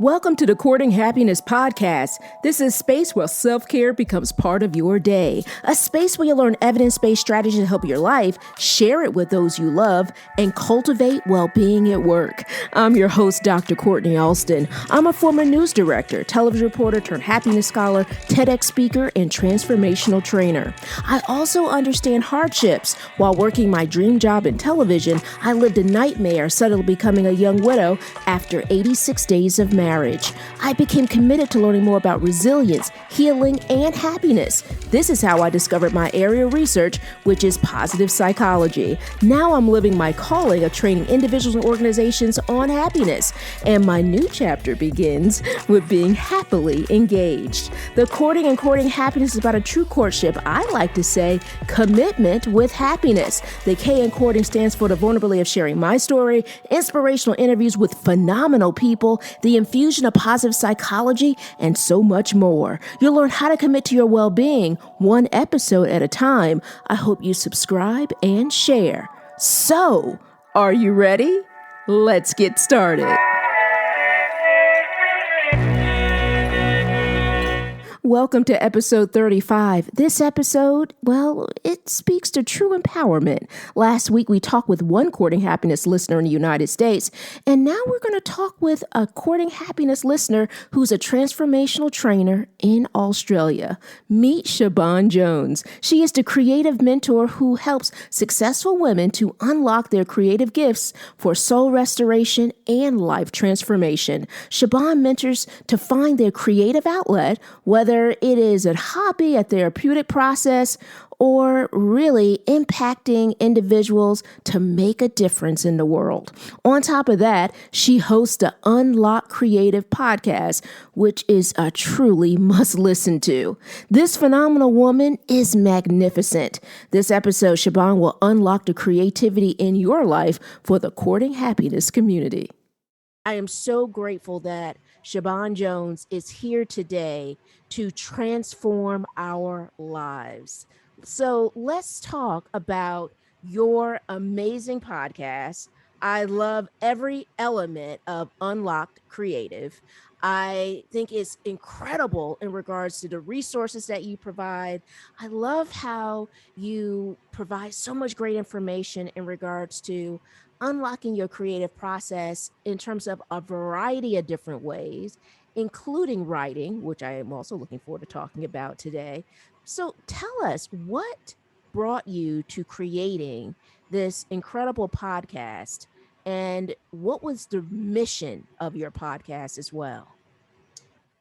Welcome to the Courting Happiness podcast. This is a space where self-care becomes part of your day. A space where you learn evidence-based strategies to help your life, share it with those you love, and cultivate well-being at work. I'm your host, Dr. Courtney Alston. I'm a former news director, television reporter turned happiness scholar, TEDx speaker, and transformational trainer. I also understand hardships. While working my dream job in television, I lived a nightmare suddenly becoming a young widow after 86 days of marriage. I became committed to learning more about resilience, healing, and happiness. This is how I discovered my area of research, which is positive psychology. Now I'm living my calling of training individuals and organizations on happiness. And my new chapter begins with being happily engaged. The Courting and Courting Happiness is about a true courtship. I like to say commitment with happiness. The K in courting stands for the vulnerability of sharing my story, inspirational interviews with phenomenal people, the infusion of positive psychology, and so much more. You'll learn how to commit to your well-being one episode at a time. I hope you subscribe and share. So, are you ready? Let's get started. Welcome to episode 35. This episode, well, it speaks to true empowerment. Last week, we talked with one Courting Happiness listener in the United States, and now we're going to talk with a Courting Happiness listener who's a transformational trainer in Australia. Meet Siobhan Jones. She is the creative mentor who helps successful women to unlock their creative gifts for soul restoration and life transformation. Siobhan mentors to find their creative outlet, whether it is a hobby, a therapeutic process, or really impacting individuals to make a difference in the world. On top of that, she hosts the Unlock Creative podcast, which is a truly must listen to. This phenomenal woman is magnificent. This episode, Siobhan will unlock the creativity in your life for the Courting Happiness community. I am so grateful that Siobhan Jones is here today to transform our lives. So let's talk about your amazing podcast. I love every element of Unlocked Creative. I think it's incredible in regards to the resources that you provide. I love how you provide so much great information in regards to unlocking your creative process in terms of a variety of different ways, including writing, which I am also looking forward to talking about today. So tell us, what brought you to creating this incredible podcast, and what was the mission of your podcast as well?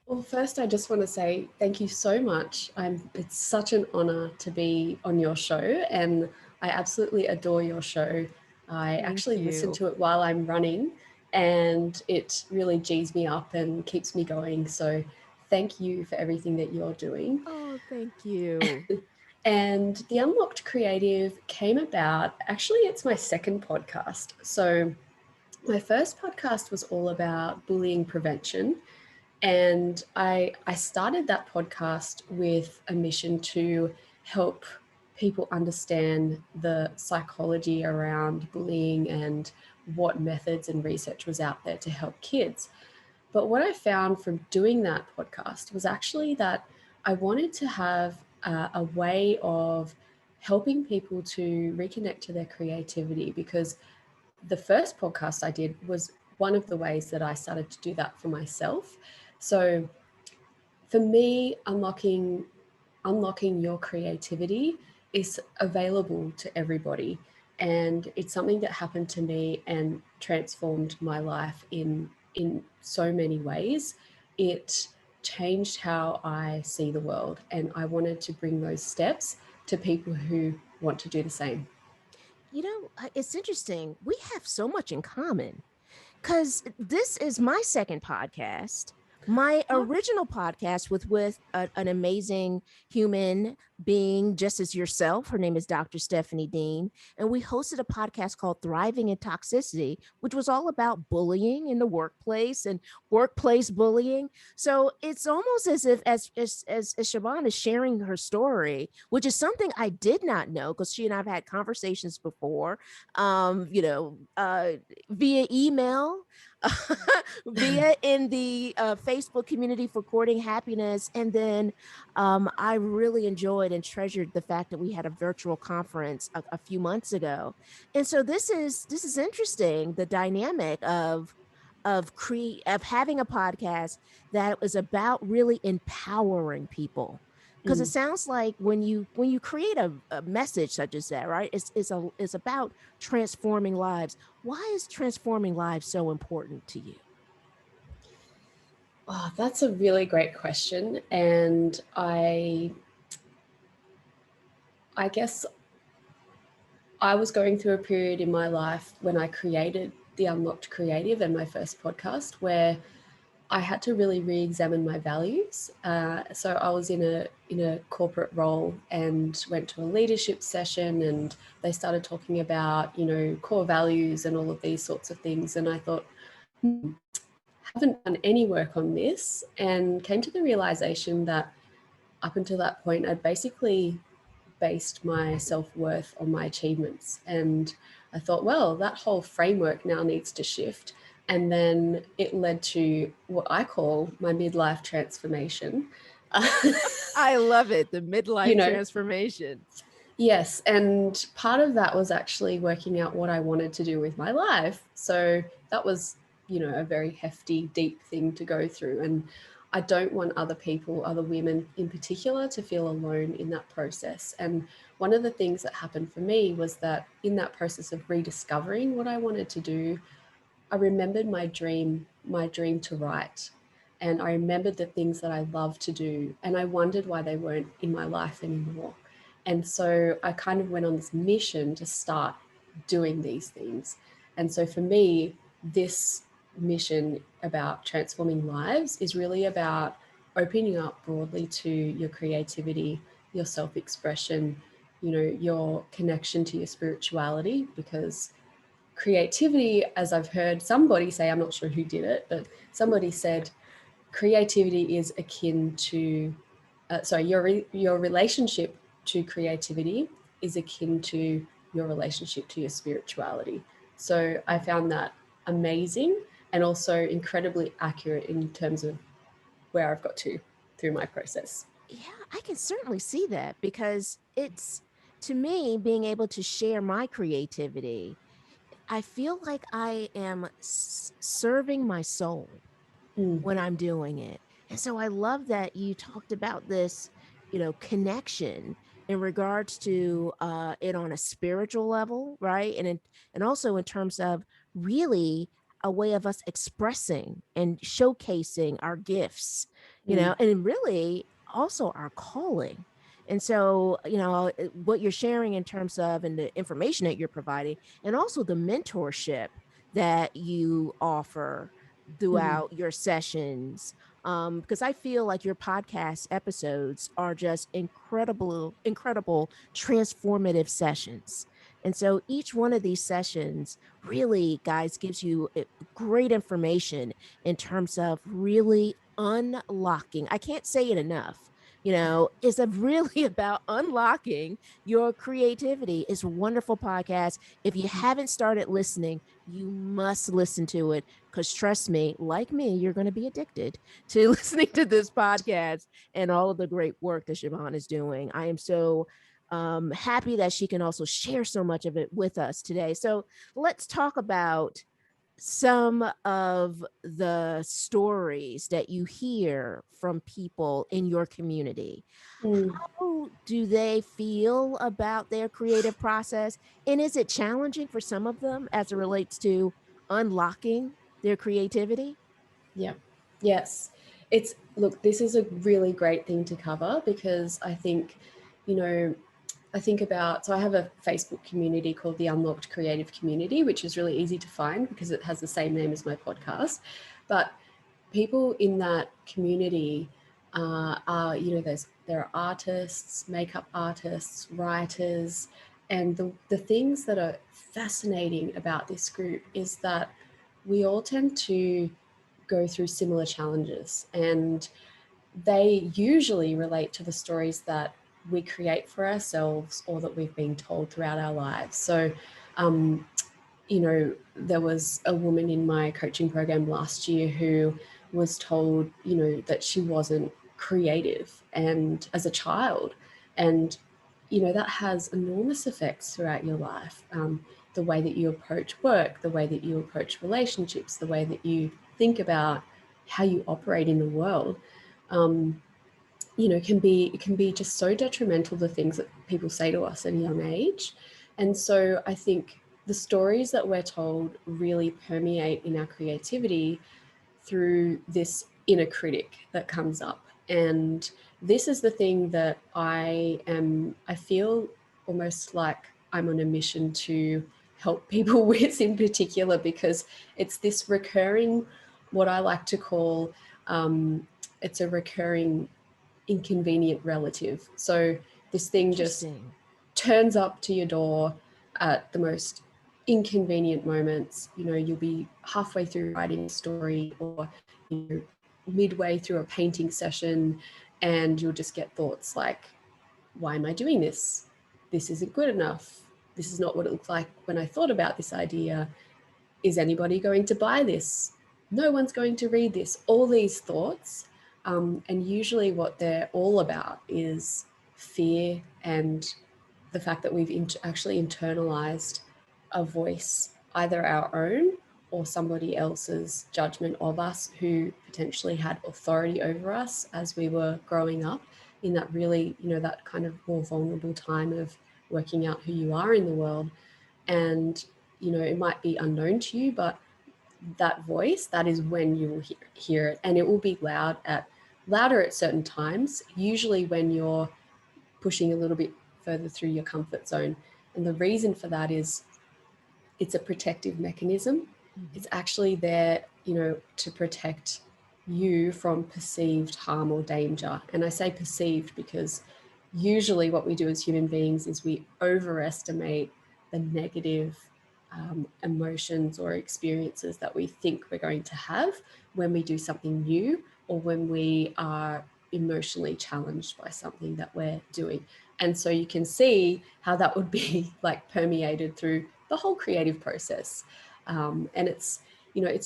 Well, first, I just want to say thank you so much. It's such an honor to be on your show, and I absolutely adore your show. I actually listen to it while I'm running, and it really G's me up and keeps me going. So thank you for everything that you're doing. Oh, thank you. And the Unlocked Creative came about, actually, it's my second podcast. So my first podcast was all about bullying prevention. And I started that podcast with a mission to help people understand the psychology around bullying and what methods and research was out there to help kids. But what I found from doing that podcast was actually that I wanted to have a way of helping people to reconnect to their creativity, because the first podcast I did was one of the ways that I started to do that for myself. So for me, unlocking your creativity is available to everybody. And it's something that happened to me and transformed my life in so many ways. It changed how I see the world. And I wanted to bring those steps to people who want to do the same. You know, it's interesting. We have so much in common, because this is my second podcast. My original podcast was with an amazing human being, just as yourself. Her name is Dr. Stephanie Dean. And we hosted a podcast called Thriving in Toxicity, which was all about bullying in the workplace and workplace bullying. So it's almost as if, as Siobhan is sharing her story, which is something I did not know, because she and I have had conversations before, via email. via in the Facebook community for Courting Happiness. And then I really enjoyed and treasured the fact that we had a virtual conference a few months ago. And so this is interesting, the dynamic of having a podcast that was about really empowering people, because it Mm. sounds like when you create a message such as that, right, it's about transforming lives. Why is transforming lives so important to you? Oh, that's a really great question. And I guess I was going through a period in my life when I created the Unlocked Creative and my first podcast where I had to really re-examine my values. So I was in a corporate role and went to a leadership session, and they started talking about core values and all of these sorts of things. And I thought, haven't done any work on this, and came to the realization that up until that point, I'd basically based my self-worth on my achievements. And I thought, well, that whole framework now needs to shift. And then it led to what I call my midlife transformation. I love it, the you midlife know, transformation. yes. And part of that was actually working out what I wanted to do with my life. So that was, a very hefty, deep thing to go through. And I don't want other people, other women in particular, to feel alone in that process. And one of the things that happened for me was that in that process of rediscovering what I wanted to do, I remembered my dream to write. And I remembered the things that I loved to do. And I wondered why they weren't in my life anymore. And so I kind of went on this mission to start doing these things. And so for me, this mission about transforming lives is really about opening up broadly to your creativity, your self expression, your connection to your spirituality, because creativity, as I've heard somebody say, I'm not sure who did it, but somebody said creativity is akin to, your relationship to creativity is akin to your relationship to your spirituality. So I found that amazing and also incredibly accurate in terms of where I've got to through my process. Yeah, I can certainly see that, because it's, to me, being able to share my creativity, I feel like I am serving my soul Mm, when I'm doing it. And so I love that you talked about this, connection in regards to it on a spiritual level, right? And also in terms of really a way of us expressing and showcasing our gifts, mm, and really also our calling. And so, what you're sharing in terms of and the information that you're providing, and also the mentorship that you offer mm, throughout your sessions, because I feel like your podcast episodes are just incredible transformative sessions. And so each one of these sessions really, guys, gives you great information in terms of really unlocking. I can't say it enough. It's really about unlocking your creativity. It's a wonderful podcast. If you haven't started listening, you must listen to it, because trust me, like me, you're going to be addicted to listening to this podcast and all of the great work that Siobhan is doing. I am so happy that she can also share so much of it with us today. So let's talk about some of the stories that you hear from people in your community. mm. How do they feel about their creative process? And is it challenging for some of them as it relates to unlocking their creativity? Yeah. Yes. Look, this is a really great thing to cover because you know, I think about, so I have a Facebook community called the Unlocked Creative Community, which is really easy to find because it has the same name as my podcast. But people in that community are, there are artists, makeup artists, writers, and the things that are fascinating about this group is that we all tend to go through similar challenges, and they usually relate to the stories that we create for ourselves or that we've been told throughout our lives. So, um, there was a woman in my coaching program last year who was told, that she wasn't creative and as a child. And, that has enormous effects throughout your life. The way that you approach work, the way that you approach relationships, the way that you think about how you operate in the world. Can be just so detrimental to things that people say to us at a young age. And so I think the stories that we're told really permeate in our creativity through this inner critic that comes up. And this is the thing that I feel almost like I'm on a mission to help people with in particular, because it's this recurring, what I like to call, it's a recurring inconvenient relative. So this thing just Interesting. turns up to your door at the most inconvenient moments. You'll be halfway through writing a story, or midway through a painting session, and you'll just get thoughts like, why am I doing this? This isn't good enough. This is not what it looked like when I thought about this idea. Is anybody going to buy this? No one's going to read this. All these thoughts. And usually what they're all about is fear and the fact that we've actually internalized a voice, either our own or somebody else's judgment of us, who potentially had authority over us as we were growing up in that really, that kind of more vulnerable time of working out who you are in the world. And, it might be unknown to you, but that voice, that is when you will hear it. And it will be louder at certain times, usually when you're pushing a little bit further through your comfort zone. And the reason for that is it's a protective mechanism. Mm-hmm. It's actually there, to protect you from perceived harm or danger. And I say perceived because usually what we do as human beings is we overestimate the negative emotions or experiences that we think we're going to have when we do something new, or when we are emotionally challenged by something that we're doing. And so you can see how that would be like permeated through the whole creative process. And it's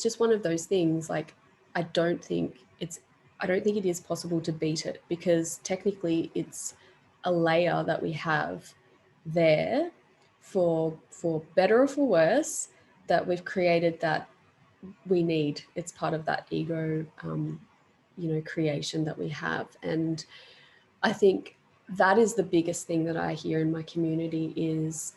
just one of those things. Like, I don't think it is possible to beat it, because technically it's a layer that we have there, for better or for worse, that we've created, that we need. It's part of that ego, creation that we have. And I think that is the biggest thing that I hear in my community is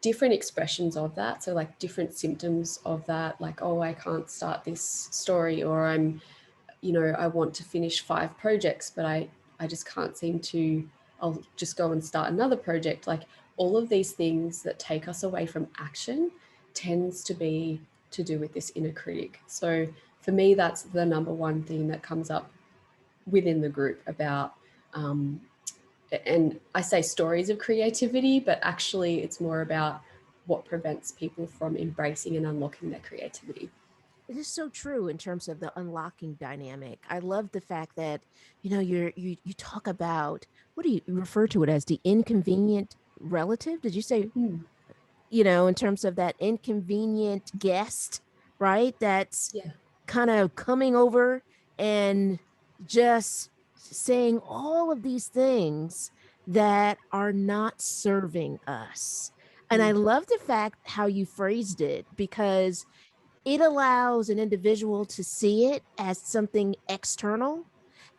different expressions of that. So like different symptoms of that, like, oh, I can't start this story, or I want to finish 5 projects, but I just can't seem to, I'll just go and start another project. Like, all of these things that take us away from action tends to be to do with this inner critic. So for me, that's the number one thing that comes up within the group about, and I say stories of creativity, but actually it's more about what prevents people from embracing and unlocking their creativity. It is so true in terms of the unlocking dynamic. I love the fact that you talk about, what do you refer to it as, the inconvenient relative? Did you say, Mm, in terms of that inconvenient guest, right? That's yeah. kind of coming over and just saying all of these things that are not serving us. And I Mm, love the fact how you phrased it, because it allows an individual to see it as something external,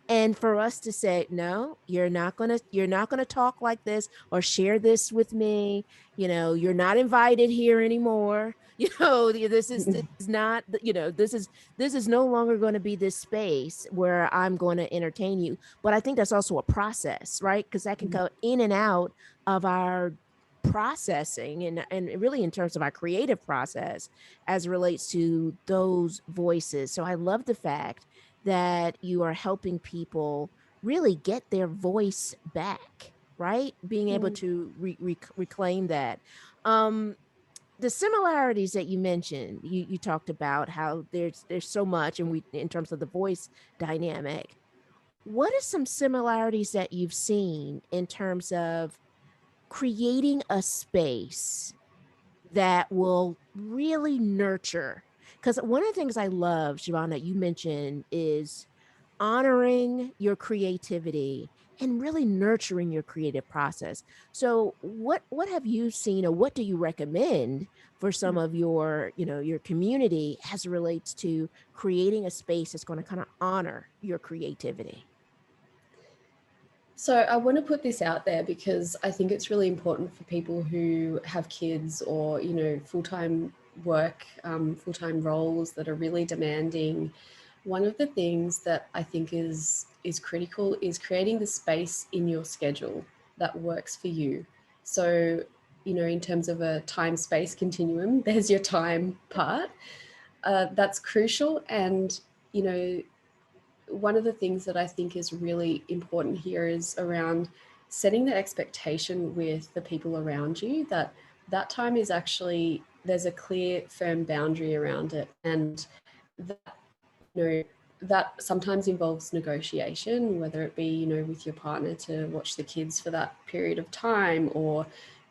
and for us to say, no, you're not going to talk like this or share this with me. You're not invited here anymore. This is not, this is no longer going to be this space where I'm going to entertain you. But I think that's also a process, right? Because that can mm, go in and out of our processing, and really in terms of our creative process as it relates to those voices. So I love the fact that you are helping people really get their voice back, right? Being able mm. to reclaim that. Um, the similarities that you mentioned, you talked about how there's so much, and we, in terms of the voice dynamic. What are some similarities that you've seen in terms of creating a space that will really nurture. Because one of the things I love, Siobhan, that you mentioned is honoring your creativity and really nurturing your creative process. So what have you seen, or what do you recommend for some of your, your community as it relates to creating a space that's going to kind of honor your creativity? So I want to put this out there because I think it's really important for people who have kids or, full-time work, full-time roles that are really demanding. One of the things that I think is critical is creating the space in your schedule that works for you. So, in terms of a time space continuum, there's your time part. That's crucial. And, you know, one of the things that I think is really important here is around setting the expectation with the people around you that that time is actually, there's a clear firm boundary around it, and that, that sometimes involves negotiation, whether it be, with your partner to watch the kids for that period of time, or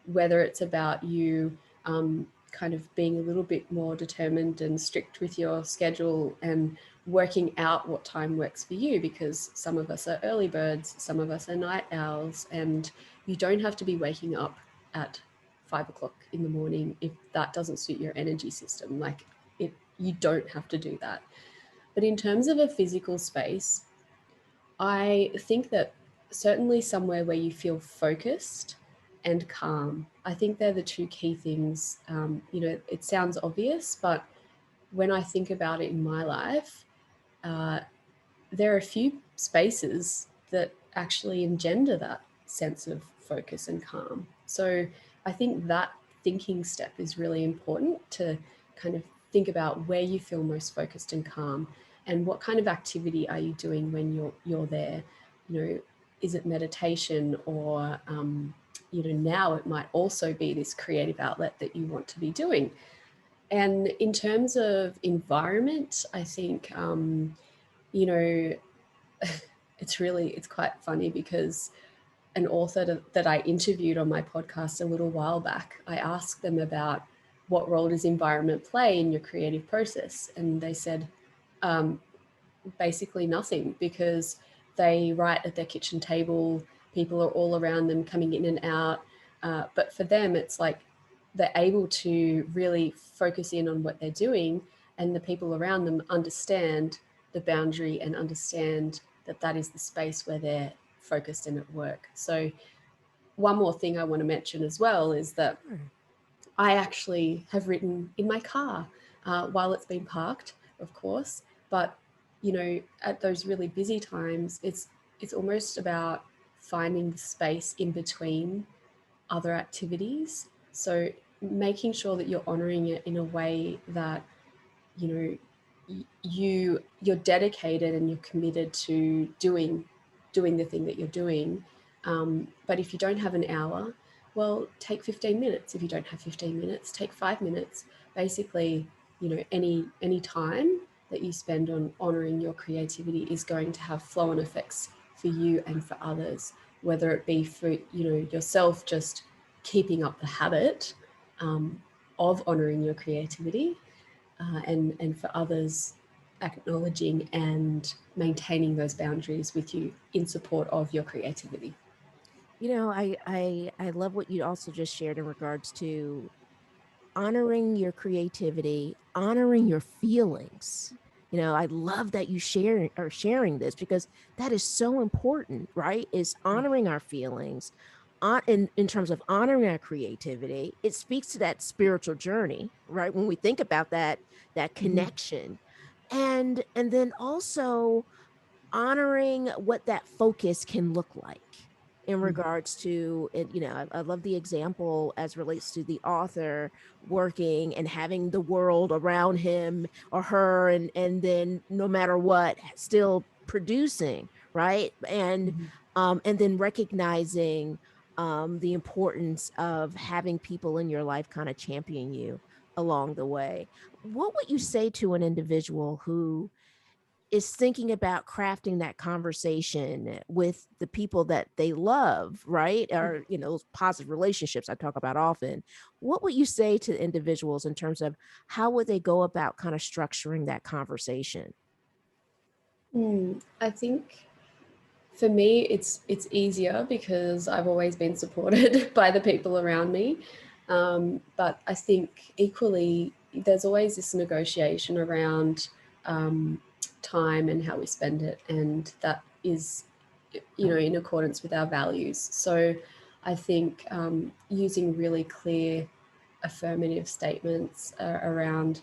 whether it's about you kind of being a little bit more determined and strict with your schedule and working out what time works for you, because some of us are early birds, some of us are night owls, and you don't have to be waking up at 5 o'clock in the morning if that doesn't suit your energy system. Like, you don't have to do that. But in terms of a physical space, I think that certainly somewhere where you feel focused and calm, I think they're the two key things. It sounds obvious, but when I think about it in my life, uh, there are a few spaces that actually engender that sense of focus and calm. So I think that thinking step is really important to kind of think about where you feel most focused and calm, and what kind of activity are you doing when you're there. Is it meditation, or now it might also be this creative outlet that you want to be doing. And in terms of environment, I think you know it's quite funny because an author that I interviewed on my podcast a little while back, I asked them about what role does environment play in your creative process, and they said um, basically nothing, because they write at their kitchen table, people are all around them coming in and out, but for them it's like they're able to really focus in on what they're doing, and the people around them understand the boundary and understand that that is the space where they're focused and at work. So one more thing I want to mention as well is that Sure. I actually have written in my car while it's been parked, of course. But at those really busy times, it's almost about finding the space in between other activities. So making sure that you're honoring it in a way that you know you're dedicated and you're committed to doing the thing that you're doing. But if you don't have an hour, well, take 15 minutes. If you don't have 15 minutes, take 5 minutes. Basically, any time that you spend on honoring your creativity is going to have flow-on effects for you and for others, whether it be for yourself just keeping up the habit um, of honoring your creativity, and for others acknowledging and maintaining those boundaries with you in support of your creativity. I love what you also just shared in regards to honoring your creativity, honoring your feelings. I love that you sharing this, because that is so important, right? Is honoring our feelings, in terms of honoring our creativity. It speaks to that spiritual journey, right? When we think about that Mm-hmm. connection, and then also honoring what that focus can look like in regards to it. I love the example as relates to the author working and having the world around him or her, and then no matter what, still producing, right? Mm-hmm. And then recognizing the importance of having people in your life kind of champion you along the way. What would you say to an individual who is thinking about crafting that conversation with the people that they love, right? Or, those positive relationships I talk about often. What would you say to individuals in terms of how would they go about kind of structuring that conversation? I think for me, it's easier because I've always been supported by the people around me. But I think equally, there's always this negotiation around um, time and how we spend it, and that is, in accordance with our values. So I think using really clear affirmative statements around,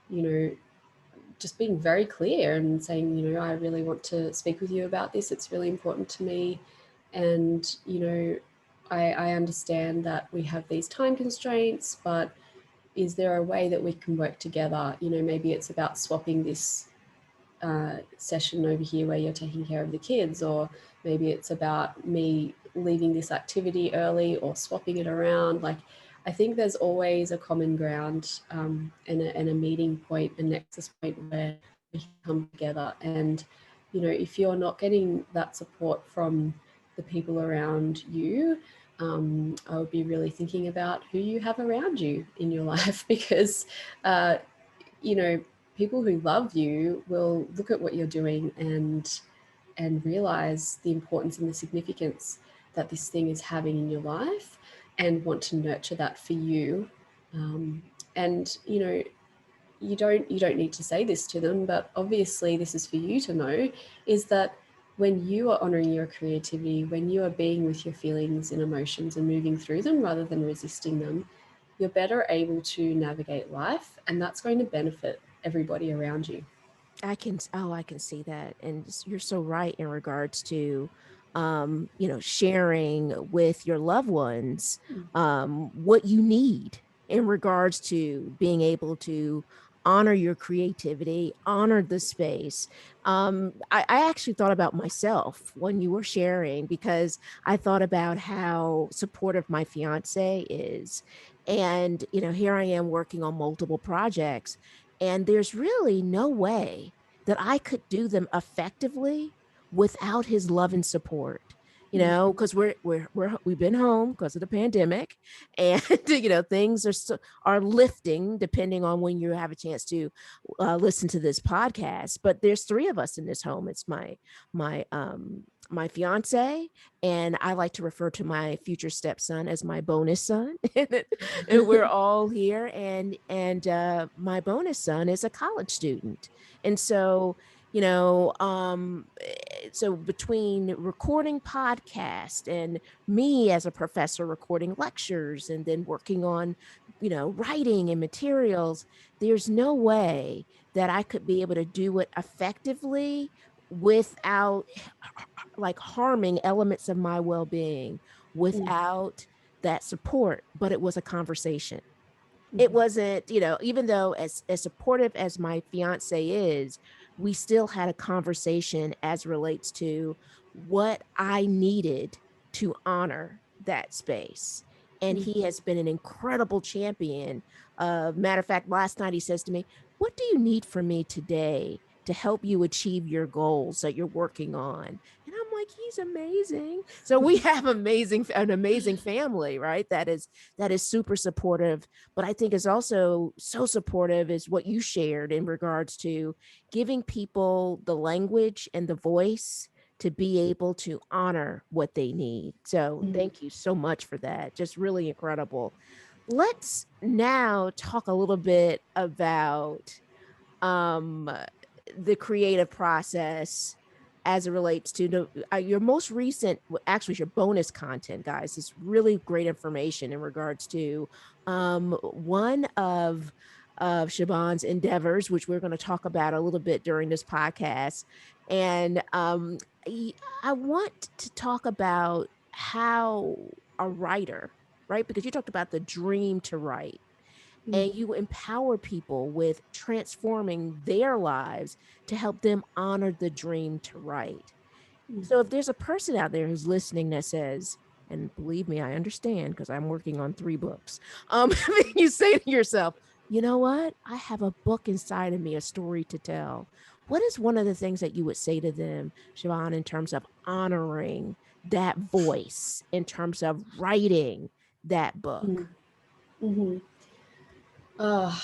you know, just being very clear and saying, I really want to speak with you about this. It's really important to me. And, I understand that we have these time constraints, but is there a way that we can work together? Maybe it's about swapping this session over here where you're taking care of the kids, or maybe it's about me leaving this activity early or swapping it around. Like, I think there's always a common ground and a meeting point, a nexus point where we can come together. And, if you're not getting that support from the people around you, I would be really thinking about who you have around you in your life, because you know, people who love you will look at what you're doing and realize the importance and the significance that this thing is having in your life, and want to nurture that for you. And you don't need to say this to them, but obviously this is for you to know, is that when you are honoring your creativity, when you are being with your feelings and emotions and moving through them rather than resisting them, you're better able to navigate life, and that's going to benefit everybody around you. I can see that. And you're so right in regards to sharing with your loved ones what you need in regards to being able to honor your creativity, honor the space. I actually thought about myself when you were sharing, because I thought about how supportive my fiance is. And, here I am working on multiple projects, and there's really no way that I could do them effectively without his love and support. Because we've been home because of the pandemic, and things are lifting depending on when you have a chance to listen to this podcast. But there's three of us in this home. It's my fiance, and I like to refer to my future stepson as my bonus son. And we're all here, and my bonus son is a college student. And so, so between recording podcast and me as a professor recording lectures and then working on, writing and materials, there's no way that I could be able to do it effectively without like harming elements of my well-being, Mm, without that support. But it was a conversation. It mhm, wasn't, even though as supportive as my fiance is, we still had a conversation as relates to what I needed to honor that space. And mm, he has been an incredible champion. Matter of fact, last night he says to me, "What do you need from me today to help you achieve your goals that you're working on?" And I'm like, he's amazing. So we have an amazing family, right? That is super supportive. But I think is also so supportive is what you shared in regards to giving people the language and the voice to be able to honor what they need. So mm, thank you so much for that. Just really incredible. Let's now talk a little bit about um the creative process as it relates to your most recent, actually your bonus content, guys, is really great information in regards to one of Siobhan's endeavors, which we're going to talk about a little bit during this podcast. And I want to talk about how a writer, right? Because you talked about the dream to write, mm, and you empower people with transforming their lives to help them honor the dream to write. mm. So if there's a person out there who's listening that says, and believe me, I understand because I'm working on 3 books. You say to yourself, you know what? I have a book inside of me, a story to tell. what is one of the things that you would say to them, Siobhan, in terms of honoring that voice, in terms of writing that book? Mm-hmm. Oh,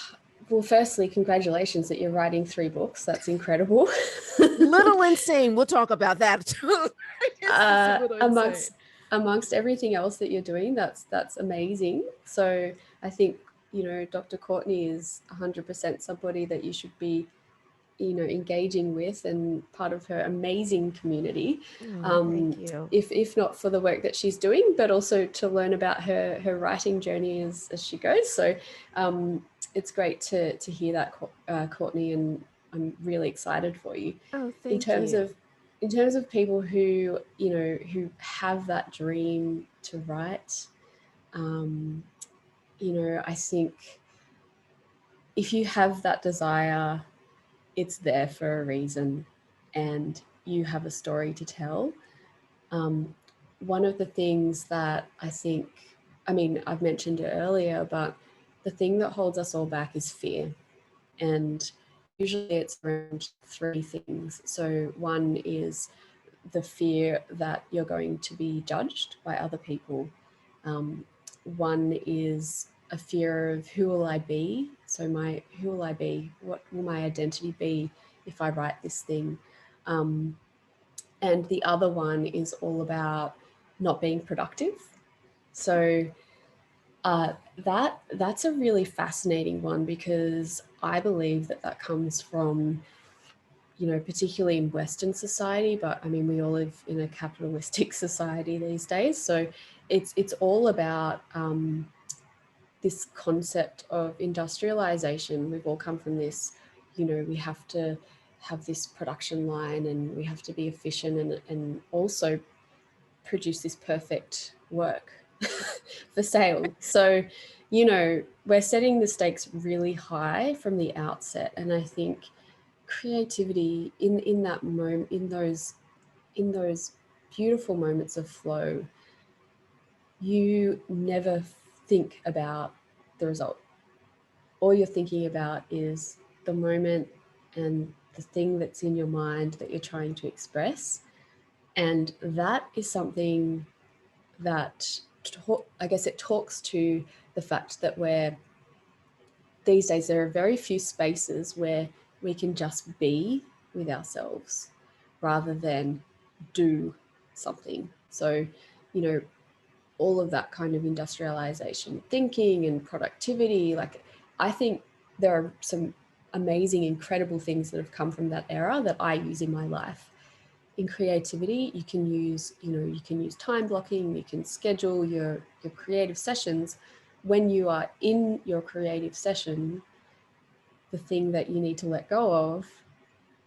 well, firstly, congratulations that you're writing 3 books. That's incredible. Little insane. We'll talk about that too. It's just a uh, little insane. amongst amongst everything else that you're doing, that's amazing. So I think Dr. Courtney is 100% somebody that you should be engaging with and part of her amazing community, Oh, thank you. if not for the work that she's doing, but also to learn about her writing journey as she goes. So it's great to hear that, Courtney, and I'm really excited for you. Oh, in thank terms you. of in terms of people who have that dream to write, um, I think if you have that desire, it's there for a reason, and you have a story to tell. Um, One of the things that I think, I mean, I've mentioned it earlier, but the thing that holds us all back is fear. And usually it's around 3 things. So, one is the fear that you're going to be judged by other people. Um, One is a fear of who will I be? So who will I be? What will my identity be if I write this thing? Um, and the other one is all about not being productive. So that's a really fascinating one, because I believe that comes from, particularly in Western society, but I mean, we all live in a capitalistic society these days. So it's all about this concept of industrialization. We've all come from this, we have to have this production line, and we have to be efficient, and also produce this perfect work for sale. So, we're setting the stakes really high from the outset. And I think creativity in that moment, in those beautiful moments of flow, you never think about the result. All you're thinking about is the moment and the thing that's in your mind that you're trying to express. And that is something that, I guess, it talks to the fact that these days there are very few spaces where we can just be with ourselves rather than do something. So, you know, all of that kind of industrialization thinking and productivity, like, I think there are some amazing, incredible things that have come from that era that I use in my life. In creativity, you can use time blocking, you can schedule your creative sessions. When you are in your creative session, the thing that you need to let go of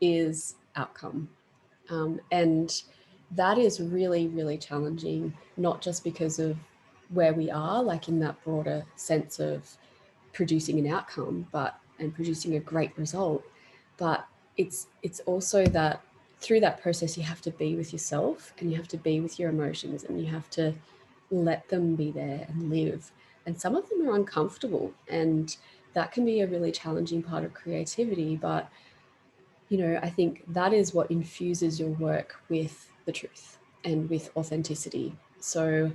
is outcome. And that is really, really challenging, not just because of where we are, like in that broader sense of producing an outcome, and producing a great result, but it's also that through that process you have to be with yourself, and you have to be with your emotions, and you have to let them be there and live. And some of them are uncomfortable, and that can be a really challenging part of creativity. But I think that is what infuses your work with the truth and with authenticity. So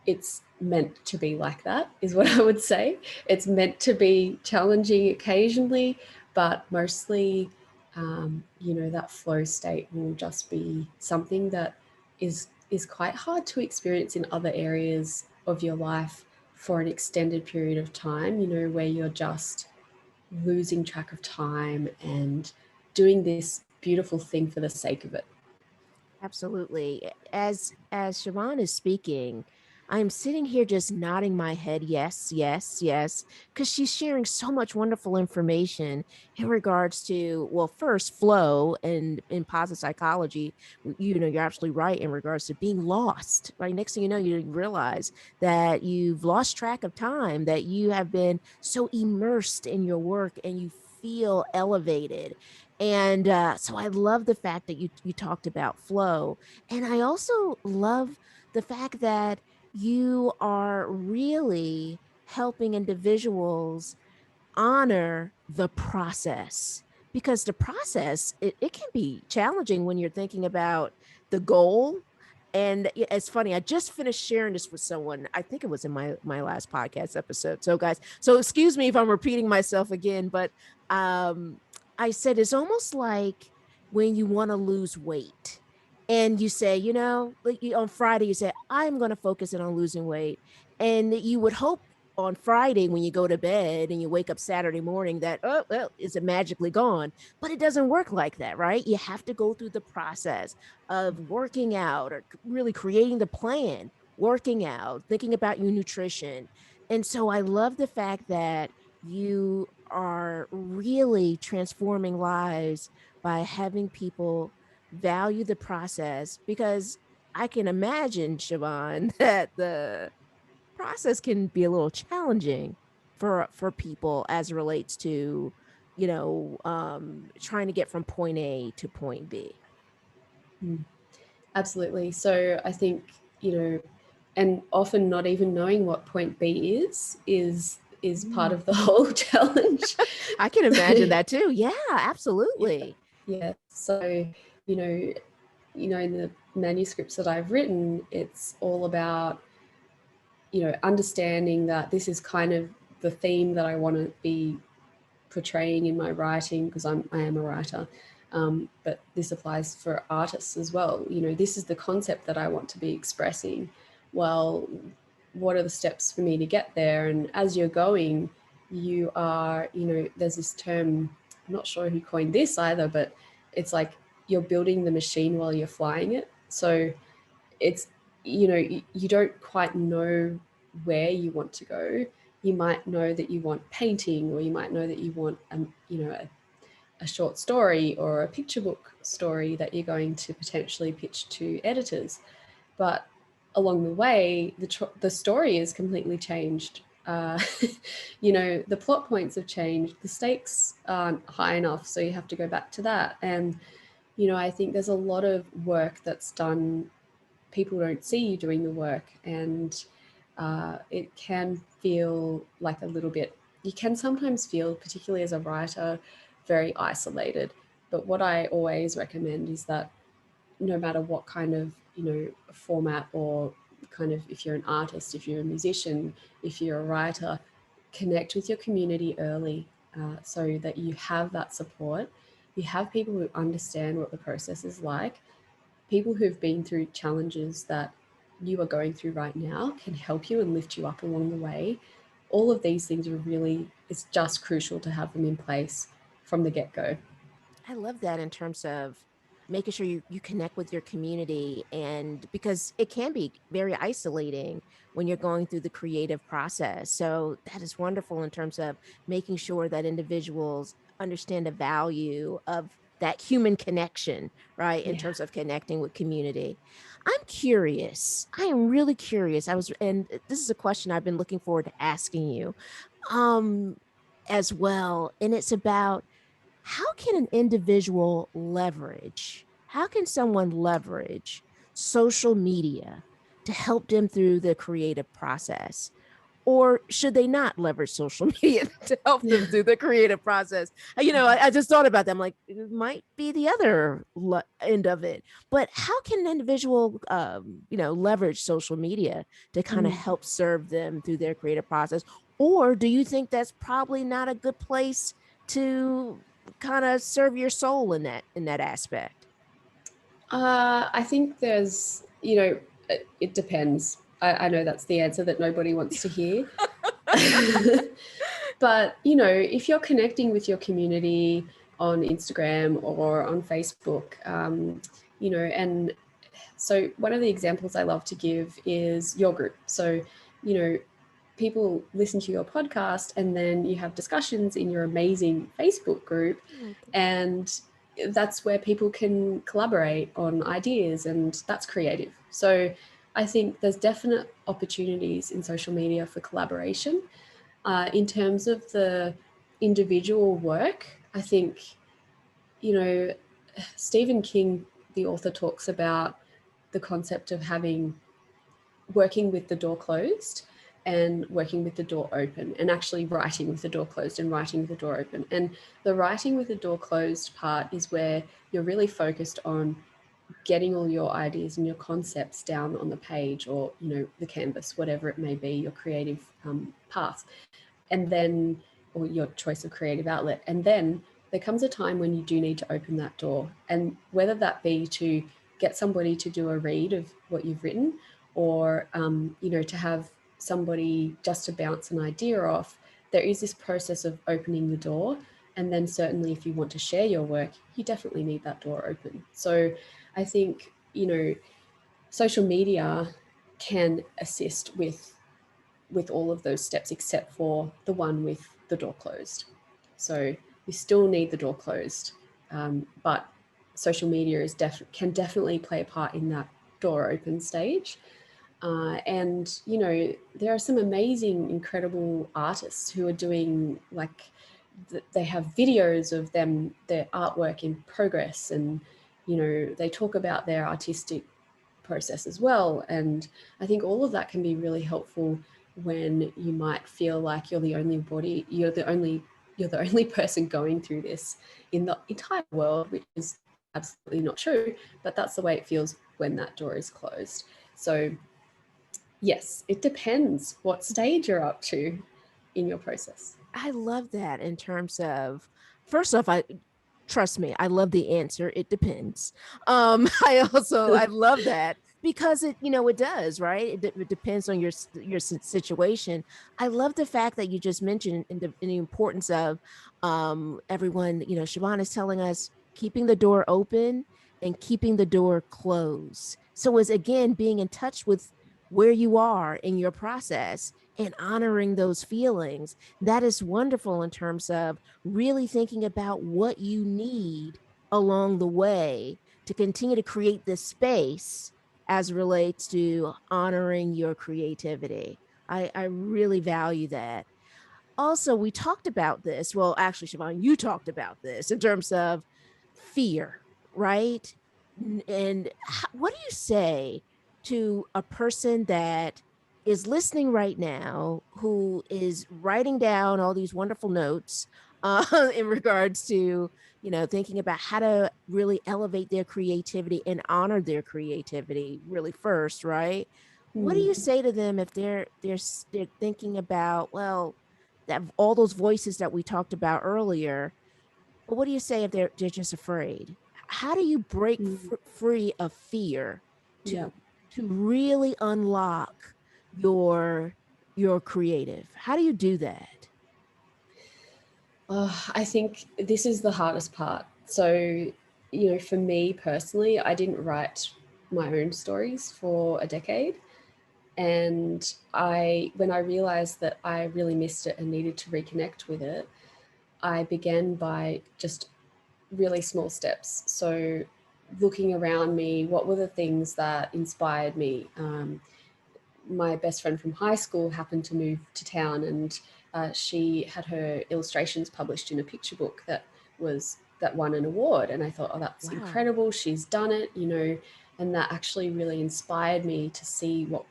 it's meant to be like that, is what I would say. It's meant to be challenging occasionally, but mostly, that flow state will just be something that is quite hard to experience in other areas of your life for an extended period of time, where you're just losing track of time and doing this beautiful thing for the sake of it. Absolutely. As Siobhan is speaking, I'm sitting here just nodding my head, yes, yes, yes, because she's sharing so much wonderful information in regards to, well, first, flow and in positive psychology. You're absolutely right in regards to being lost, right? Next thing you know, you realize that you've lost track of time, that you have been so immersed in your work and you feel elevated. And so I love the fact that you talked about flow. And I also love the fact that you are really helping individuals honor the process. because the process, it can be challenging when you're thinking about the goal. And it's funny, I just finished sharing this with someone. I think it was in my last podcast episode. So guys, so excuse me if I'm repeating myself again, but um I said it's almost like when you want to lose weight and you say, like on Friday, you say, I'm going to focus in on losing weight. And you would hope on Friday when you go to bed and you wake up Saturday morning that, oh, well, is it magically gone? But it doesn't work like that, right? You have to go through the process of working out or really creating the plan, working out, thinking about your nutrition. And so I love the fact that you are really transforming lives by having people value the process, because I can imagine, Siobhan, that the process can be a little challenging for people as it relates to trying to get from point A to point B. Mm. Absolutely. So I think, and often not even knowing what point B is part Mm. of the whole challenge. I can imagine So, that too. Yeah, yeah, absolutely. yeah. So, you know, in the manuscripts that I've written, it's all about, understanding that this is kind of the theme that I want to be portraying in my writing, because I am a writer. But this applies for artists as well. This is the concept that I want to be expressing. Well, what are the steps for me to get there? And as you're going, you are, there's this term, I'm not sure who coined this either, but it's like you're building the machine while you're flying it. So it's, you don't quite know where you want to go. You might know that you want painting, or you might know that you want a short story or a picture book story that you're going to potentially pitch to editors. But along the way, the story is completely changed. The plot points have changed. The stakes aren't high enough, so you have to go back to that. And I think there's a lot of work that's done. People don't see you doing the work, and it can feel like a little bit. You can sometimes feel, particularly as a writer, very isolated. But what I always recommend is that no matter what kind of format, or kind of, if you're an artist, if you're a musician, if you're a writer, connect with your community early, so that you have that support. You have people who understand what the process is like. People who've been through challenges that you are going through right now can help you and lift you up along the way. All of these things are really, it's just crucial to have them in place from the get-go. I love that in terms of making sure you connect with your community, and because it can be very isolating when you're going through the creative process. So that is wonderful in terms of making sure that individuals understand the value of that human connection, right? In Yeah. terms of connecting with community. I'm curious. I am really curious. And this is a question I've been looking forward to asking you um as well. And it's about, how can an individual how can someone leverage social media to help them through the creative process? Or should they not leverage social media to help them through the creative process? I just thought about that. I'm like, it might be the other end of it. But how can an individual, leverage social media to kind of Mm. help serve them through their creative process? Or do you think that's probably not a good place to kind of serve your soul in that aspect? I think there's, it depends. I know that's the answer that nobody wants to hear. But, if you're connecting with your community on Instagram or on Facebook, and so one of the examples I love to give is your group. So, you know, people listen to your podcast, and then you have discussions in your amazing Facebook group, Oh, and that's where people can collaborate on ideas, and that's creative. So I think there's definite opportunities in social media for collaboration. In terms of the individual work, I think, you know, Stephen King, the author, talks about the concept of working with the door closed. and working with the door open, and actually writing with the door closed and writing with the door open. And the writing with the door closed part is where you're really focused on getting all your ideas and your concepts down on the page, or the canvas, whatever it may be, your creative path, and then, or your choice of creative outlet. And then there comes a time when you do need to open that door, and whether that be to get somebody to do a read of what you've written, or to have somebody just to bounce an idea off, there is this process of opening the door. And then certainly if you want to share your work, you definitely need that door open. So I think social media can assist with all of those steps, except for the one with the door closed. So you still need the door closed, but social media can definitely play a part in that door open stage. And there are some amazing, incredible artists who are doing, like, they have videos of their artwork in progress, and they talk about their artistic process as well. And I think all of that can be really helpful when you might feel like you're the only person going through this in the entire world, which is absolutely not true, but that's the way it feels when that door is closed. So yes, it depends what stage you're up to in your process. I love that in terms of, first off, I trust me, I love the answer. It depends. I love that because it does, right? It depends on your situation. I love the fact that you just mentioned in the importance of everyone, Siobhan is telling us keeping the door open and keeping the door closed. So it's again being in touch with where you are in your process and honoring those feelings. That is wonderful in terms of really thinking about what you need along the way to continue to create this space as relates to honoring your creativity. I really value that. Also, we talked about this. Well, actually, Siobhan, you talked about this in terms of fear, right? And what do you say to a person that is listening right now who is writing down all these wonderful notes in regards to thinking about how to really elevate their creativity and honor their creativity really first, right? What do you Hmm. say to them if they're thinking about, well, that all those voices that we talked about earlier, but what do you say if they're just afraid? How do you break Hmm. free of fear Yeah. to really unlock your your creative? How do you do that? I think this is the hardest part. So, for me personally, I didn't write my own stories for a decade. And when I realized that I really missed it and needed to reconnect with it, I began by just really small steps. So, looking around me, what were the things that inspired me? My best friend from high school happened to move to town, and she had her illustrations published in a picture book that won an award. And I thought, oh, that's Wow. incredible, she's done it, and that actually really inspired me to see what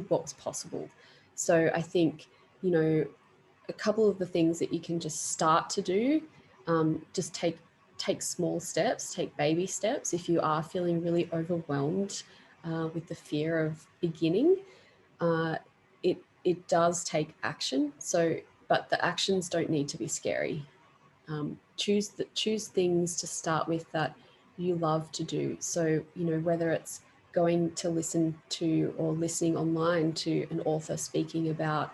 was possible. So I think, you know a couple of the things that you can just start to do, just take small steps, take baby steps if you are feeling really overwhelmed with the fear of beginning. uh, it does take action. So, but the actions don't need to be scary. Choose things to start with that you love to do. So, whether it's going to listen to or listening online to an author speaking about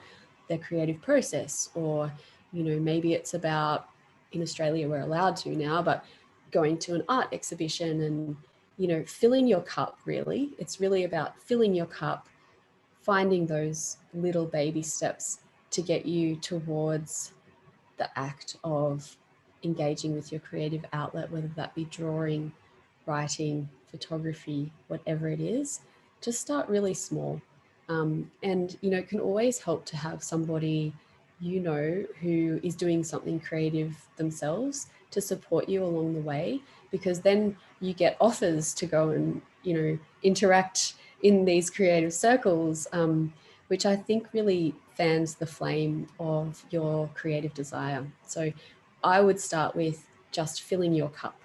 their creative process, or maybe it's about, in Australia we're allowed to now, but going to an art exhibition and filling your cup. Really, it's really about filling your cup, finding those little baby steps to get you towards the act of engaging with your creative outlet, whether that be drawing, writing, photography, whatever it is. Just start really small. And it can always help to have somebody who is doing something creative themselves to support you along the way, because then you get offers to go and interact in these creative circles. which I think really fans the flame of your creative desire. So I would start with just filling your cup.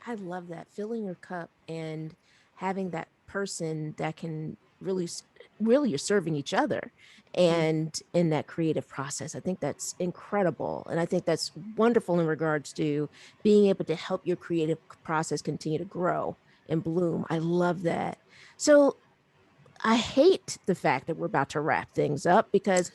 I love that. Filling your cup and having that person that can really you're serving each other Mm. and in that creative process. I think that's incredible. And I think that's wonderful in regards to being able to help your creative process continue to grow and bloom. I love that. So I hate the fact that we're about to wrap things up because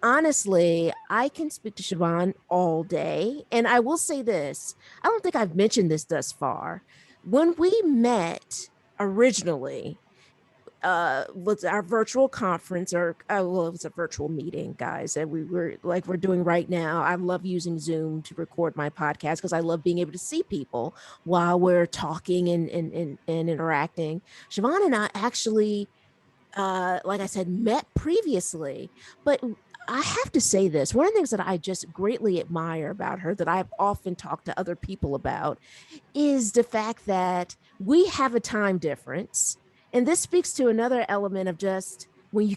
honestly, I can speak to Siobhan all day. And I will say this, I don't think I've mentioned this thus far. When we met originally, was our virtual conference, or well, it was a virtual meeting, guys, and we were like we're doing right now. I love using Zoom to record my podcast because I love being able to see people while we're talking and interacting. Siobhan and I actually, like I said, met previously. But I have to say this, one of the things that I just greatly admire about her that I've often talked to other people about is the fact that we have a time difference. And this speaks to another element of just when you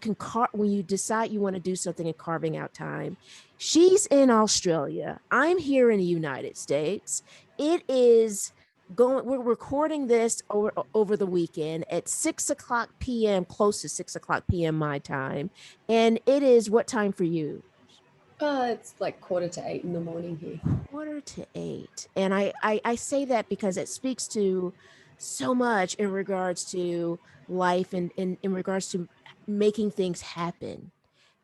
decide you want to do something and carving out time. She's in Australia. I'm here in the United States. It is we're recording this over the weekend at 6 o'clock p.m., close to 6 o'clock p.m. my time. And it is what time for you? It's like 7:45 in the morning here. 7:45. And I say that because it speaks to so much in regards to life and in regards to making things happen.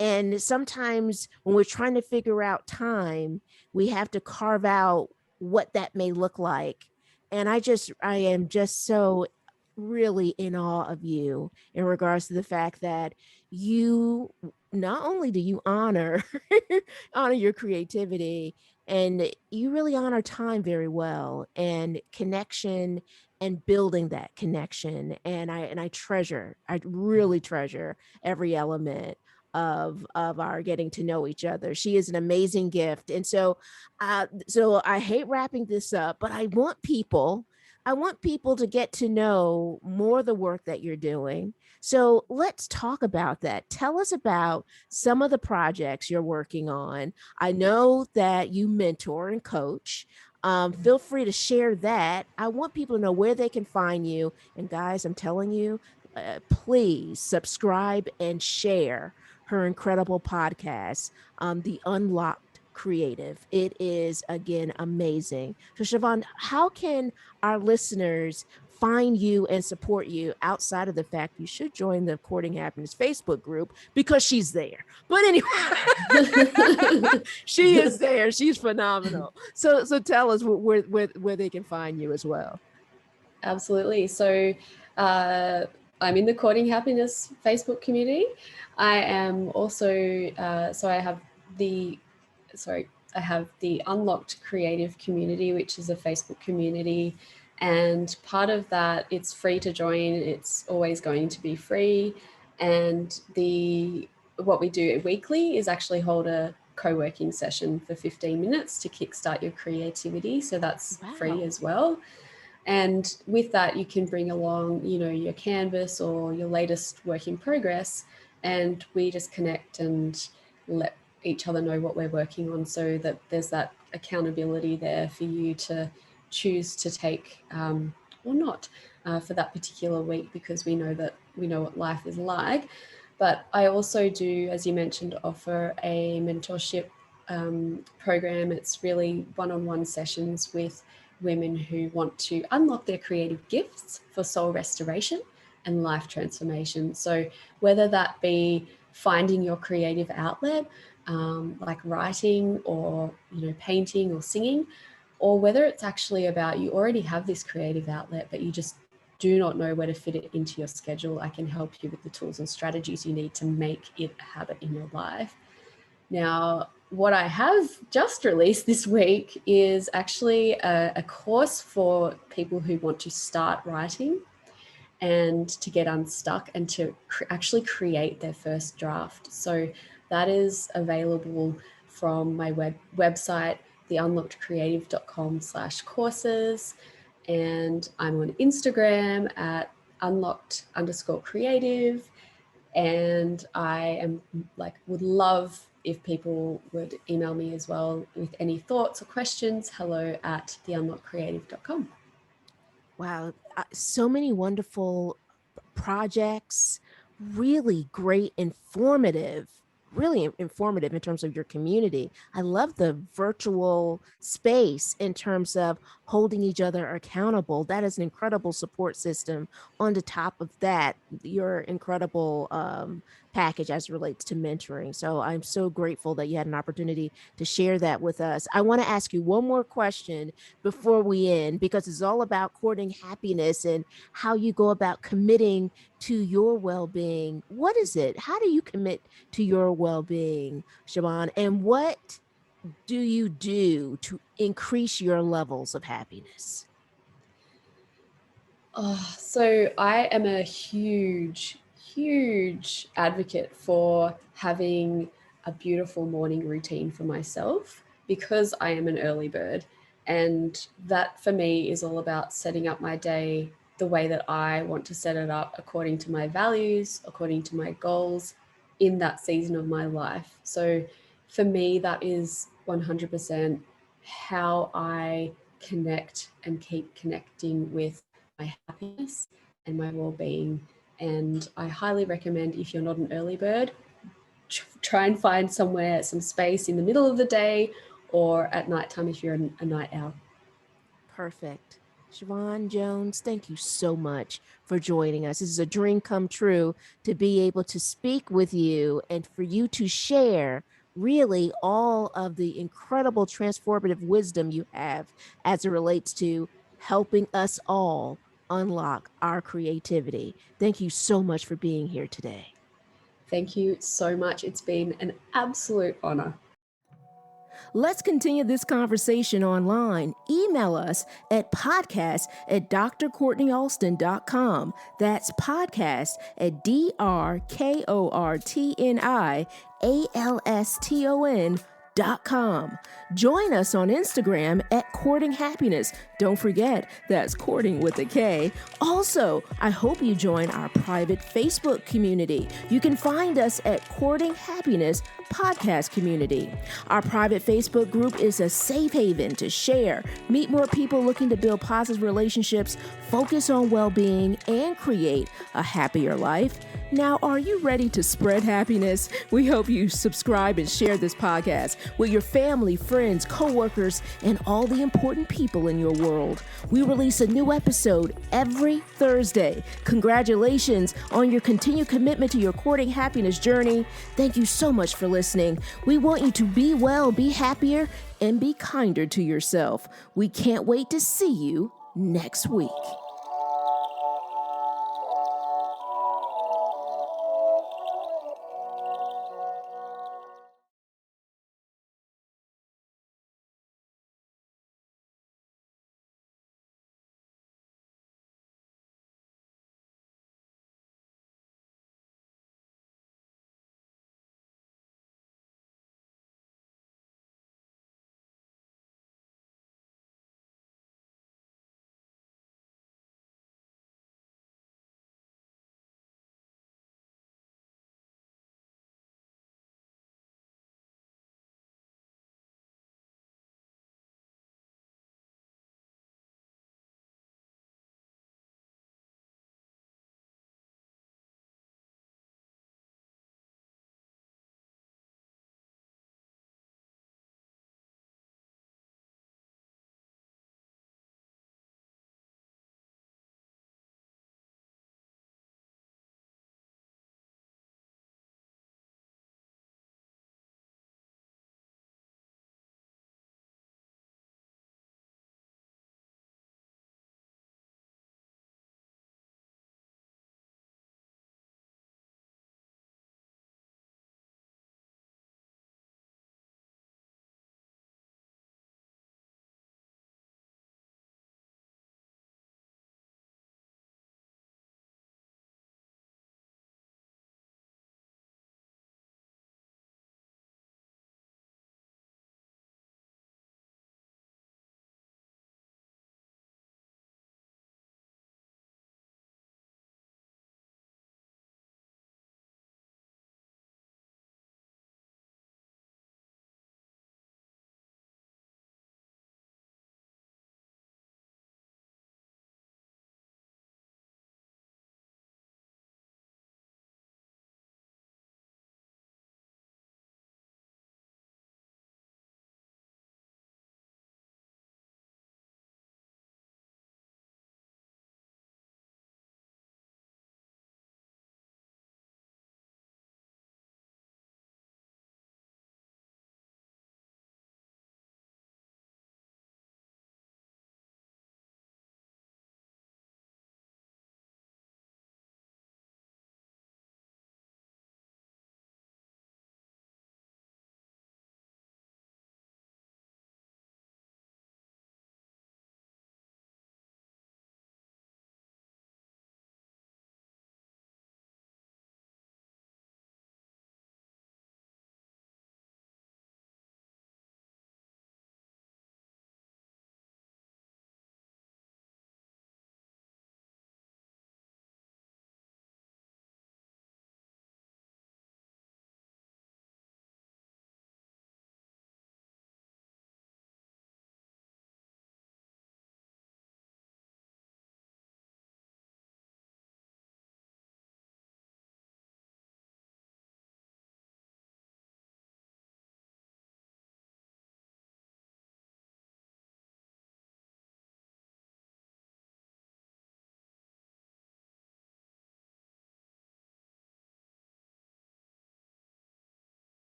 And sometimes when we're trying to figure out time, we have to carve out what that may look like. And I am just so really in awe of you in regards to the fact that you not only do you honor honor your creativity, and you really honor time very well, and connection, and building that connection. And I really treasure every element of our getting to know each other. She is an amazing gift. And so I hate wrapping this up, but I want people to get to know more of the work that you're doing. So let's talk about that. Tell us about some of the projects you're working on. I know that you mentor and coach. Feel free to share that. I want people to know where they can find you. And guys, I'm telling you, please subscribe and share her incredible podcast, The Unlocked Creative. It is, again, amazing. So, Siobhan, how can our listeners find you and support you outside of the fact you should join the Courting Happiness Facebook group because she's there? But anyway, she is there. She's phenomenal. So tell us where they can find you as well. Absolutely. So I'm in the Courting Happiness Facebook community. I am also, so I have the Unlocked Creative community, which is a Facebook community. And part of that, it's free to join. It's always going to be free. And what we do weekly is actually hold a co-working session for 15 minutes to kickstart your creativity. So that's free Wow. as well. And with that, you can bring along, your canvas or your latest work in progress, and we just connect and let each other know what we're working on, so that there's that accountability there for you to choose to take or not for that particular week, because we know what life is like. But I also do, as you mentioned, offer a mentorship program. It's really one-on-one sessions with women who want to unlock their creative gifts for soul restoration and life transformation. So whether that be finding your creative outlet, like writing or painting or singing, or whether it's actually about you already have this creative outlet but you just do not know where to fit it into your schedule, I can help you with the tools and strategies you need to make it a habit in your life. Now, what I have just released this week is actually a course for people who want to start writing and to get unstuck and to actually create their first draft. So that is available from my website, theunlockedcreative.com/courses. And I'm on Instagram at unlocked_creative. And I am would love if people would email me as well with any thoughts or questions. hello@theunlockcreative.com. Wow, so many wonderful projects, really informative in terms of your community. I love the virtual space in terms of holding each other accountable. That is an incredible support system. On the top of that, your incredible package as it relates to mentoring. So I'm so grateful that you had an opportunity to share that with us. I want to ask you one more question before we end, because it's all about courting happiness and how you go about committing to your well-being. What is it? How do you commit to your well-being, Siobhan? And what do you do to increase your levels of happiness? Oh, so I am a huge, huge advocate for having a beautiful morning routine for myself because I am an early bird. And that for me is all about setting up my day the way that I want to set it up according to my values, according to my goals in that season of my life. So for me, that is 100% how I connect and keep connecting with my happiness and my well-being. And I highly recommend, if you're not an early bird, try and find somewhere, some space in the middle of the day or at nighttime if you're a night owl. Perfect. Siobhan Jones, thank you so much for joining us. This is a dream come true to be able to speak with you and for you to share really all of the incredible transformative wisdom you have as it relates to helping us all unlock our creativity. Thank you so much for being here today. Thank you so much. It's been an absolute honor. Let's continue this conversation online. Email us at podcast@drcourtneyalston.com. That's podcast at drkortneyalston.com. Join us on Instagram at Courting Happiness. Don't forget, that's courting with a K. Also, I hope you join our private Facebook community. You can find us at Courting Happiness Podcast Community. Our private Facebook group is a safe haven to share, meet more people looking to build positive relationships, focus on well-being, and create a happier life. Now, are you ready to spread happiness? We hope you subscribe and share this podcast with your family, friends, coworkers, and all the important people in your world. We release a new episode every Thursday. Congratulations on your continued commitment to your courting happiness journey. Thank you so much for listening. We want you to be well, be happier, and be kinder to yourself. We can't wait to see you next week.